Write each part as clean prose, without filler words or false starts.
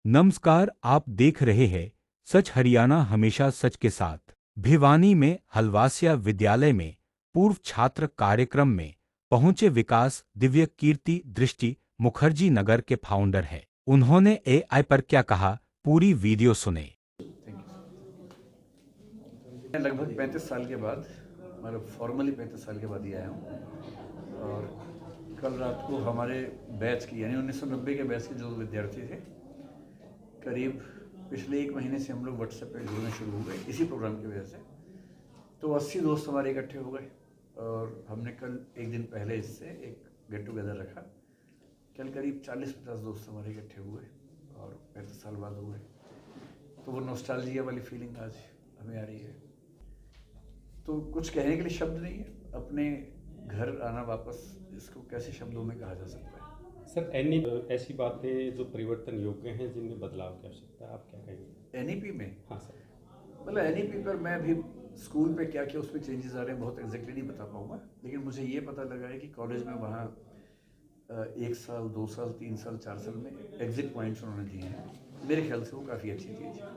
नमस्कार, आप देख रहे हैं सच हरियाणा हमेशा सच के साथ। भिवानी में हलवासिया विद्यालय में पूर्व छात्र कार्यक्रम में पहुंचे विकास दिव्य कीर्ति दृष्टि मुखर्जी नगर के फाउंडर है। उन्होंने एआई पर क्या कहा, पूरी वीडियो सुने। मैं लगभग 35 साल के बाद, मतलब फॉर्मली 35 साल के बाद ही आया हूँ। और कल रात को हमारे बैच की यानी 1990 के बैच के जो विद्यार्थी थे, करीब पिछले 1 महीने से हम लोग व्हाट्सएप पे जुड़ने शुरू हो गए इसी प्रोग्राम की वजह से। तो 80 दोस्त हमारे इकट्ठे हो गए और हमने कल एक दिन पहले इससे एक गेट टुगेदर रखा। कल करीब 40-50 दोस्त हमारे इकट्ठे हुए और 35 साल बाद हुए। तो वो नॉस्टैल्जिया वाली फीलिंग आज हमें आ रही है। तो कुछ कहने के लिए शब्द नहीं है। अपने घर आना वापस, इसको कैसे शब्दों में कहा जा सकता है? सर ऐसी बातें जो परिवर्तन योग्य हैं जिनमें बदलाव की आवश्यकता है, आप क्या कहेंगे? एनईपी में हाँ सर। मतलब एनईपी पर मैं अभी स्कूल पे क्या क्या उसमें चेंजेस आ रहे हैं बहुत एग्जैक्टली नहीं बता पाऊँगा, लेकिन मुझे ये पता लगा है कि कॉलेज में वहाँ 1 साल 2 साल 3 साल 4 साल में एग्जिट पॉइंट्स उन्होंने दिए हैं। मेरे ख्याल से वो काफ़ी अच्छी चीज़ है।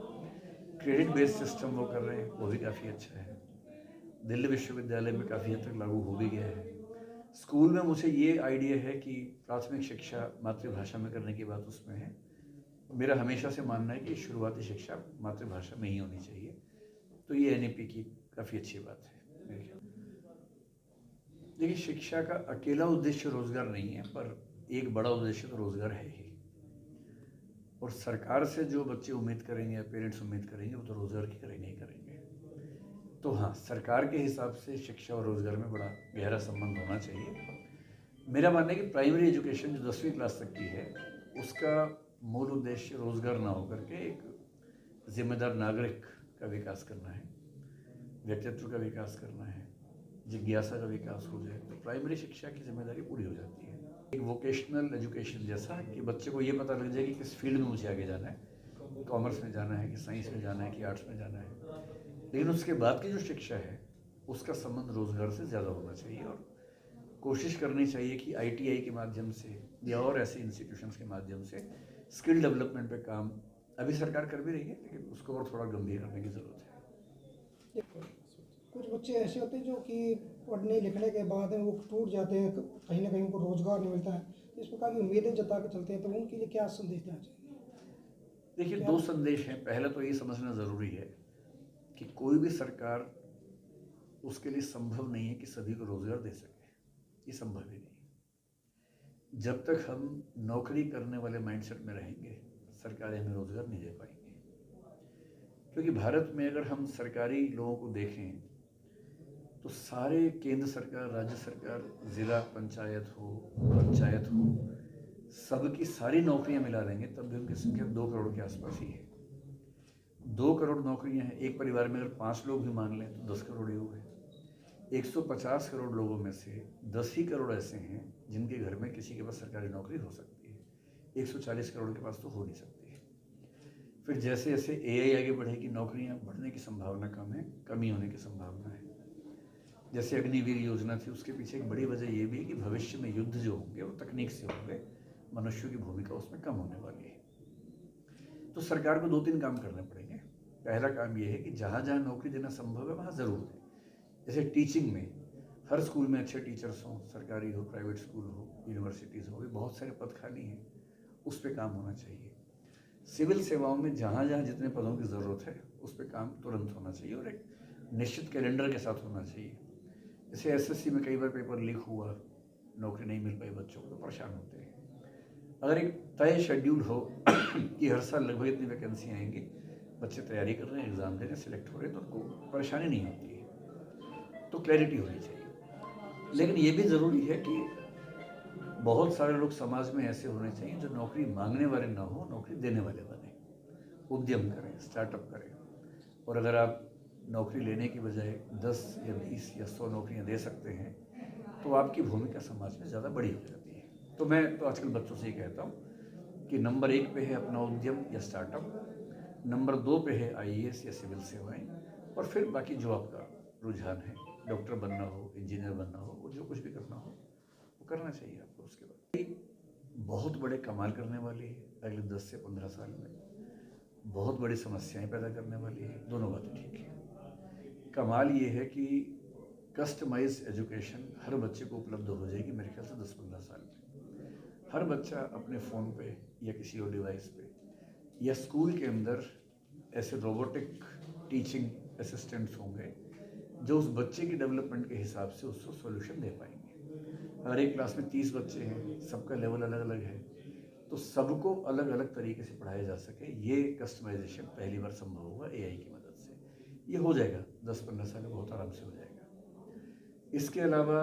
क्रेडिट बेस्ड सिस्टम वो कर रहे हैं, वो भी काफ़ी अच्छा है। दिल्ली विश्वविद्यालय में काफ़ी हद तक लागू हो भी गया है। स्कूल में मुझे ये आइडिया है कि प्राथमिक शिक्षा मातृभाषा में करने की बात उसमें है। मेरा हमेशा से मानना है कि शुरुआती शिक्षा मातृभाषा में ही होनी चाहिए। तो ये एनईपी की काफ़ी अच्छी बात है मेरे ख्याल। देखिए, शिक्षा का अकेला उद्देश्य रोजगार नहीं है, पर एक बड़ा उद्देश्य तो रोजगार है ही। और सरकार से जो बच्चे उम्मीद करेंगे या पेरेंट्स उम्मीद करेंगे वो तो रोजगार की करेंगे ही करेंगे। तो हाँ, सरकार के हिसाब से शिक्षा और रोजगार में बड़ा गहरा संबंध होना चाहिए। मेरा मानना है कि प्राइमरी एजुकेशन जो 10वीं क्लास तक की है, उसका मूल उद्देश्य रोजगार ना होकर के एक जिम्मेदार नागरिक का विकास करना है, व्यक्तित्व का विकास करना है, जिज्ञासा का विकास हो जाए तो प्राइमरी शिक्षा की जिम्मेदारी पूरी हो जाती है। एक वोकेशनल एजुकेशन जैसा कि बच्चे को ये पता लग जाए कि किस फील्ड में मुझे आगे जाना है, कॉमर्स में जाना है कि साइंस में जाना है कि आर्ट्स में जाना है। लेकिन उसके बाद की जो शिक्षा है उसका संबंध रोजगार से ज़्यादा होना चाहिए। और कोशिश करनी चाहिए कि आईटीआई के माध्यम से या और ऐसे इंस्टीट्यूशंस के माध्यम से स्किल डेवलपमेंट पे काम अभी सरकार कर भी रही है, लेकिन उसको और थोड़ा गंभीर करने की ज़रूरत है। कुछ बच्चे ऐसे होते हैं जो कि पढ़ने लिखने के बाद वो टूट जाते हैं, कहीं ना कहीं उनको रोजगार नहीं मिलता है, इस प्रकार की उम्मीदें जता के चलते हैं, तो उनके लिए क्या संदेश देना चाहिए? देखिए, 2 संदेश हैं। पहला तो ये समझना ज़रूरी है कि कोई भी सरकार उसके लिए संभव नहीं है कि सभी को रोजगार दे सके। ये संभव ही नहीं। जब तक हम नौकरी करने वाले माइंडसेट में रहेंगे, सरकारें हमें रोजगार नहीं दे पाएंगे। क्योंकि भारत में अगर हम सरकारी लोगों को देखें तो सारे केंद्र सरकार, राज्य सरकार, ज़िला पंचायत हो, सबकी सारी नौकरियां मिला लेंगे तब भी उनकी संख्या 2 करोड़ के आसपास ही है। 2 करोड़ नौकरियां हैं। एक परिवार में अगर 5 लोग भी मान लें तो 10 करोड़ ही हुए। 150 करोड़ लोगों में से 10 ही करोड़ ऐसे हैं जिनके घर में किसी के पास सरकारी नौकरी हो सकती है। 140 करोड़ के पास तो हो नहीं सकती है। फिर जैसे जैसे एआई आगे बढ़ेगी, नौकरियां बढ़ने की संभावना कम है, कमी होने की संभावना है। जैसे अग्निवीर योजना थी, उसके पीछे एक बड़ी वजह ये भी है कि भविष्य में युद्ध जो होंगे वो तकनीक से होंगे, मनुष्यों की भूमिका उसमें कम होने वाली है। तो सरकार को 2-3 काम करने पड़ेंगे। पहला काम ये है कि जहाँ जहाँ नौकरी देना संभव है वहाँ ज़रूर दें। जैसे टीचिंग में हर स्कूल में अच्छे टीचर्स हों, सरकारी हो, प्राइवेट स्कूल हो, यूनिवर्सिटीज़ हो, भी बहुत सारे पद खाली हैं, उस पर काम होना चाहिए। सिविल सेवाओं में जहाँ जहाँ जितने पदों की ज़रूरत है उस पर काम तुरंत होना चाहिए और एक निश्चित कैलेंडर के साथ होना चाहिए। जैसे एसएससी में कई बार पेपर लीक हुआ, नौकरी नहीं मिल पाई बच्चों को, तो परेशान होते हैं। अगर एक तय शेड्यूल हो कि हर साल लगभग इतनी वैकेंसी आएंगी, बच्चे तैयारी कर रहे हैं, एग्ज़ाम दे रहे हैं, सिलेक्ट हो रहे हैं, तो उनको परेशानी नहीं होती है। तो क्लैरिटी होनी चाहिए। लेकिन ये भी ज़रूरी है कि बहुत सारे लोग समाज में ऐसे होने चाहिए जो नौकरी मांगने वाले ना हो, नौकरी देने वाले बने, उद्यम करें, स्टार्टअप करें। और अगर आप नौकरी लेने की बजाय 10 या 20 या 100 नौकरियां दे सकते हैं तो आपकी भूमिका समाज में ज़्यादा बड़ी हो जाती है। तो मैं तो आजकल बच्चों से ही कहता हूँ कि नंबर 1 पे है अपना उद्यम या स्टार्टअप, नंबर 2 पे है आईएएस या सिविल सेवाएं, और फिर बाकी जो आपका रुझान है, डॉक्टर बनना हो, इंजीनियर बनना हो, वो जो कुछ भी करना हो वो करना चाहिए आपको। उसके बाद बहुत बड़े कमाल करने वाली है अगले 10 से 15 साल में बहुत बड़ी समस्याएं पैदा करने वाली है। दोनों बातें ठीक है। कमाल ये है कि कस्टमाइज एजुकेशन हर बच्चे को उपलब्ध हो जाएगी मेरे ख्याल से 10-15 साल में। हर बच्चा अपने फ़ोन पे या किसी और डिवाइस पे या स्कूल के अंदर ऐसे रोबोटिक टीचिंग असिस्टेंट्स होंगे जो उस बच्चे की डेवलपमेंट के हिसाब से उसको सॉल्यूशन दे पाएंगे। अगर एक क्लास में 30 बच्चे हैं, सबका लेवल अलग अलग है, तो सबको अलग अलग तरीके से पढ़ाया जा सके, ये कस्टमाइजेशन पहली बार संभव होगा एआई की मदद से। ये हो जाएगा 10-15 साल में, बहुत आराम से हो जाएगा। इसके अलावा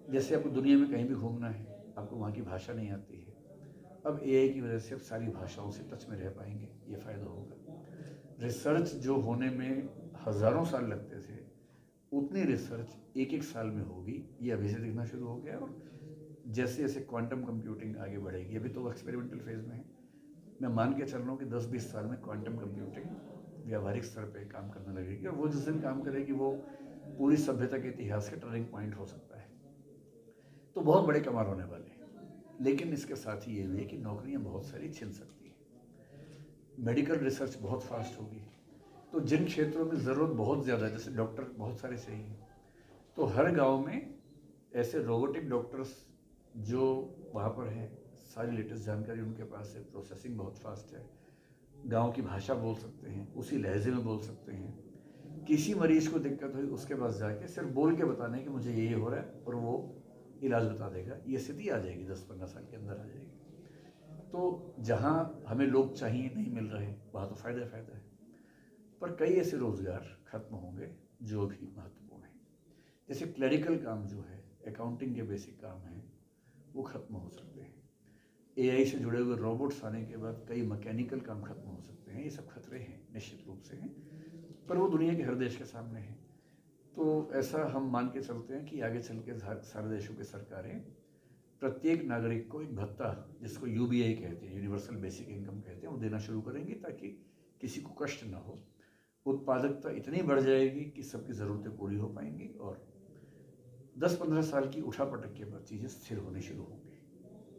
जैसे आपको दुनिया में कहीं भी घूमना है, आपको वहाँ की भाषा नहीं आती है, अब एआई की वजह से आप सारी भाषाओं से टच में रह पाएंगे, ये फ़ायदा होगा। रिसर्च जो होने में हज़ारों साल लगते थे, उतनी रिसर्च एक साल में होगी, ये अभी से दिखना शुरू हो गया। और जैसे जैसे क्वांटम कंप्यूटिंग आगे बढ़ेगी, अभी तो एक्सपेरिमेंटल फेज़ में है, मैं मान के चल रहा हूँ कि 10-20 साल में क्वांटम कंप्यूटिंग व्यावहारिक स्तर पे काम करने लगेगी, और वो जिस दिन काम करेगी वो पूरी सभ्यता के इतिहास का टर्निंग पॉइंट हो सकता है। तो बहुत बड़े कमाल होने वाले हैं। लेकिन इसके साथ ही ये भी है कि नौकरियां बहुत सारी छिन सकती हैं। मेडिकल रिसर्च बहुत फास्ट होगी, तो जिन क्षेत्रों में ज़रूरत बहुत ज़्यादा है, जैसे डॉक्टर बहुत सारे चाहिए, तो हर गांव में ऐसे रोबोटिक डॉक्टर्स जो वहाँ पर हैं, सारी लेटेस्ट जानकारी उनके पास है, प्रोसेसिंग बहुत फास्ट है, गांव की भाषा बोल सकते हैं, उसी लहजे में बोल सकते हैं। किसी मरीज को दिक्कत हुई, उसके पास जाके सिर्फ बोल के बताने कि मुझे ये हो रहा है, और वो इलाज बता देगा। ये स्थिति आ जाएगी 10-15 साल के अंदर आ जाएगी। तो जहाँ हमें लोग चाहिए नहीं मिल रहे, वहाँ तो फ़ायदा फ़ायदा है, पर कई ऐसे रोज़गार खत्म होंगे जो भी महत्वपूर्ण हैं। जैसे क्लरिकल काम जो है, अकाउंटिंग के बेसिक काम हैं, वो खत्म हो सकते हैं। एआई से जुड़े हुए रोबोट्स आने के बाद कई मैकेनिकल काम खत्म हो सकते हैं। ये सब खतरे हैं, निश्चित रूप से हैं, पर वो दुनिया के हर देश के सामने हैं। तो ऐसा हम मान के चलते हैं कि आगे चल के सारे देशों की सरकारें प्रत्येक नागरिक को एक भत्ता, जिसको यूबीआई कहते हैं, यूनिवर्सल बेसिक इनकम कहते हैं, वो देना शुरू करेंगी, ताकि किसी को कष्ट ना हो। उत्पादकता इतनी बढ़ जाएगी कि सबकी ज़रूरतें पूरी हो पाएंगी, और 10-15 साल की उठापटक के बाद चीज़ें स्थिर होनी शुरू होंगी।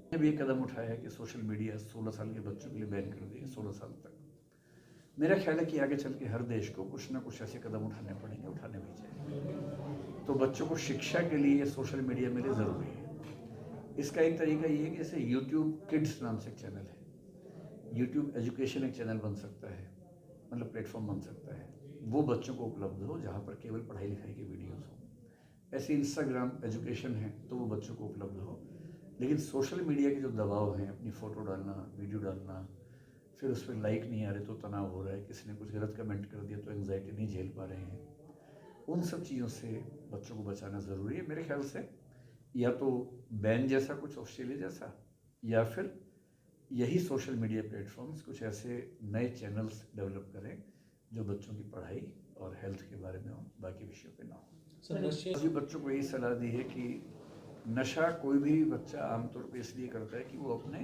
मैंने भी एक कदम उठाया है कि सोशल मीडिया 16 साल के बच्चों के लिए बैन कर दिया, 16 साल तक। मेरा ख्याल है कि आगे चल के हर देश को कुछ ना कुछ ऐसे कदम उठाने पड़ेंगे, उठाने भी चाहिए। तो बच्चों को शिक्षा के लिए सोशल मीडिया मिले ज़रूरी है। इसका एक तरीका ये है कि जैसे यूट्यूब किड्स नाम से एक चैनल है, यूट्यूब एजुकेशन एक चैनल बन सकता है, मतलब प्लेटफॉर्म बन सकता है, वो बच्चों को उपलब्ध हो, जहाँ पर केवल पढ़ाई लिखाई की वीडियोज़ हों। ऐसे इंस्टाग्राम एजुकेशन है, तो वो बच्चों को उपलब्ध हो। लेकिन सोशल मीडिया के जो दबाव हैं, अपनी फ़ोटो डालना, वीडियो डालना, फिर उस पर लाइक नहीं आ रहे तो तनाव हो रहा है, किसी ने कुछ गलत कमेंट कर दिया तो एंग्जाइटी नहीं झेल पा रहे हैं, उन सब चीज़ों से बच्चों को बचाना ज़रूरी है मेरे ख्याल से। या तो बैन जैसा कुछ, ऑस्ट्रेलिया जैसा, या फिर यही सोशल मीडिया प्लेटफॉर्म्स कुछ ऐसे नए चैनल्स डेवलप करें जो बच्चों की पढ़ाई और हेल्थ के बारे में हो, बाकी विषयों पे ना हो। सभी बच्चों को यही सलाह दी है कि नशा कोई भी बच्चा आमतौर पे इसलिए करता है कि वो अपने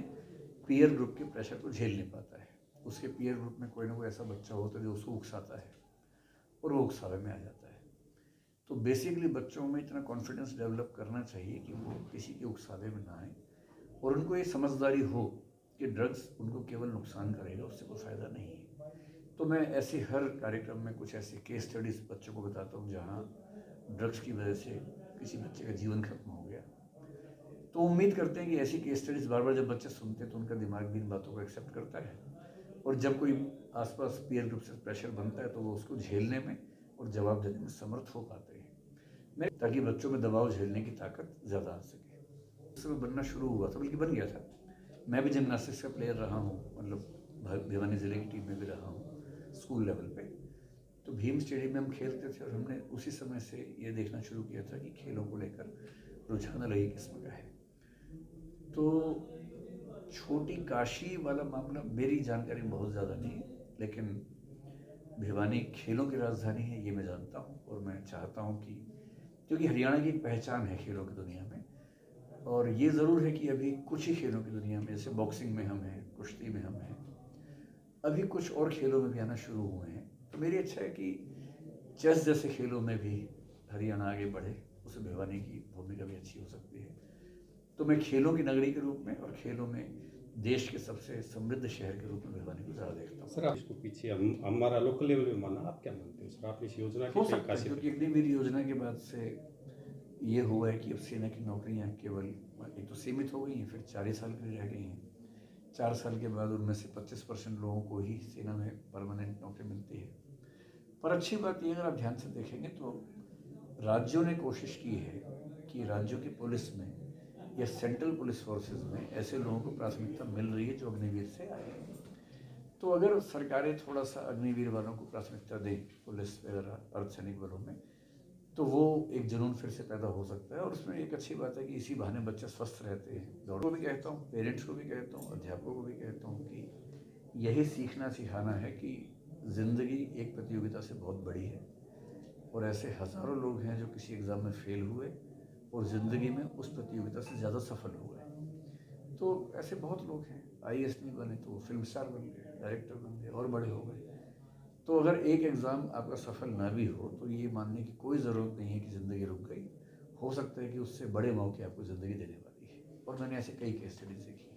पीयर ग्रुप के प्रेशर को झेल नहीं पाता है। उसके पीयर ग्रुप में कोई ना कोई ऐसा बच्चा होता है जो उसको उकसाता है, और वो उकसावे में आ जाता है। तो बेसिकली बच्चों में इतना कॉन्फिडेंस डेवलप करना चाहिए कि वो किसी के उकसावे में ना आए, और उनको ये समझदारी हो कि ड्रग्स उनको केवल नुकसान करेगा, उससे कोई फ़ायदा नहीं है। तो मैं ऐसे हर कार्यक्रम में कुछ ऐसे केस स्टडीज़ बच्चों को बताता हूँ जहाँ ड्रग्स की वजह से किसी बच्चे का जीवन खत्म हो गया। तो उम्मीद करते हैं कि ऐसी केस स्टडीज़ बार बार जब बच्चे सुनते हैं तो उनका दिमाग भी इन बातों को एक्सेप्ट करता है, और जब कोई आसपास पीयर ग्रुप से प्रेशर बनता है तो वो उसको झेलने में और जवाब देने में समर्थ हो पाते हैं, ताकि बच्चों में दबाव झेलने की ताकत ज़्यादा आ सके। उस समय बनना शुरू हुआ था, बल्कि बन गया था। मैं भी जिमनास्टिक्स का प्लेयर रहा हूँ, मतलब भिवानी ज़िले की टीम में भी रहा हूँ स्कूल लेवल पे। तो भीम स्टेडियम में हम खेलते थे, और हमने उसी समय से ये देखना शुरू किया था कि खेलों को लेकर रुझान अलग ही किस्म का है। तो छोटी काशी वाला मामला मेरी जानकारी में बहुत ज़्यादा नहीं है, लेकिन भिवानी खेलों की राजधानी है, ये मैं जानता हूँ। और मैं चाहता हूँ कि, क्योंकि हरियाणा की एक पहचान है खेलों की दुनिया में, और ये ज़रूर है कि अभी कुछ ही खेलों की दुनिया में, जैसे बॉक्सिंग में हम हैं, कुश्ती में हम हैं, अभी कुछ और खेलों में भी आना शुरू हुए हैं। तो मेरी इच्छा है कि चेस जैसे खेलों में भी हरियाणा आगे बढ़े, उसे भिवानी की भूमिका भी अच्छी हो सकती है। तो मैं खेलों की नगरी के रूप में और खेलों में देश के सबसे समृद्ध शहर के रूप में भिवानी को ज़्यादा देखता हूँ। सर आप इसको पीछे हमारा लोकल लेवल में माना, आप क्या मानते हो सर? आप इस योजना हो की कई सकता है, खासियत क्योंकि अग्निवीर योजना के बाद से ये हुआ है कि अब सेना की नौकरियां केवल एक तो सीमित हो गई हैं, फिर 4 ही साल के लिए रह गई हैं। 4 साल के बाद उनमें से 25% लोगों को ही सेना में परमानेंट नौकरी मिलती है। पर अच्छी बात यह, अगर आप ध्यान से देखेंगे तो राज्यों ने कोशिश की है कि राज्यों की पुलिस में या सेंट्रल पुलिस फोर्सेस में ऐसे लोगों को प्राथमिकता मिल रही है जो अग्निवीर से आए हैं। तो अगर सरकारें थोड़ा सा अग्निवीर वालों को प्राथमिकता दें पुलिस वगैरह अर्धसैनिक बलों में, तो वो एक जुनून फिर से पैदा हो सकता है। और उसमें एक अच्छी बात है कि इसी बहाने बच्चे स्वस्थ रहते हैं। दौड़ों को भी कहता हूँ, पेरेंट्स को भी कहता हूँ, अध्यापकों को भी कहता हूँ कि यही सीखना सिखाना है कि ज़िंदगी एक प्रतियोगिता से बहुत बड़ी है और ऐसे हज़ारों लोग हैं जो किसी एग्ज़ाम में फेल हुए और ज़िंदगी में उस प्रतियोगिता से ज़्यादा सफल हुए। तो ऐसे बहुत लोग हैं, आईएएस नहीं बने तो वो फिल्म स्टार बन गए, डायरेक्टर बन गए और बड़े हो गए। तो अगर एक एग्ज़ाम आपका सफल ना भी हो तो ये मानने की कोई ज़रूरत नहीं है कि ज़िंदगी रुक गई। हो सकता है कि उससे बड़े मौके आपको ज़िंदगी देने वाली है, और मैंने ऐसे कई केस स्टडीज देखी।